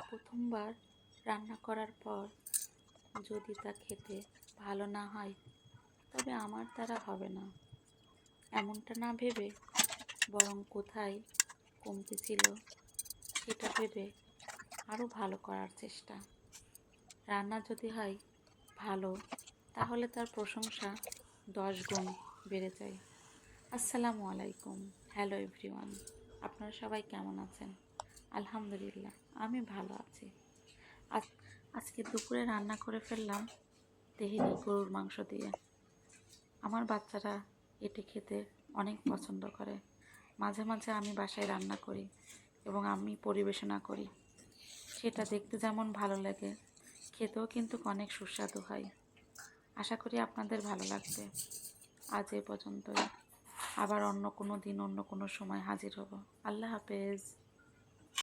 প্রথমবার রান্না করার পর যদি তা খেতে ভালো না হয় তবে আমার দ্বারা হবে না এমনটা না ভেবে বরং কোথায় কমতি ছিল সেটা ভেবে আরও ভালো করার চেষ্টা। রান্না যদি হয় ভালো তাহলে তার প্রশংসা 10 গুণ বেড়ে যায়। আসসালামু আলাইকুম। হ্যালো এভরিওয়ান, আপনারা সবাই কেমন আছেন? আলহামদুলিল্লাহ, আমি ভালো আছি। আজ আজকে দুপুরে রান্না করে ফেললাম তেহেরি গরুর মাংস দিয়ে। আমার বাচ্চারা এটি খেতে অনেক পছন্দ করে। মাঝে মাঝে আমি বাসায় রান্না করি এবং আমি পরিবেশনা করি। সেটা দেখতে যেমন ভালো লাগে, খেতেও কিন্তু অনেক সুস্বাদু হয়। আশা করি আপনাদের ভালো লাগবে। আজ এ পর্যন্তই। আবার অন্য কোনো দিন অন্য কোনো সময় হাজির হব। আল্লাহ হাফেজ।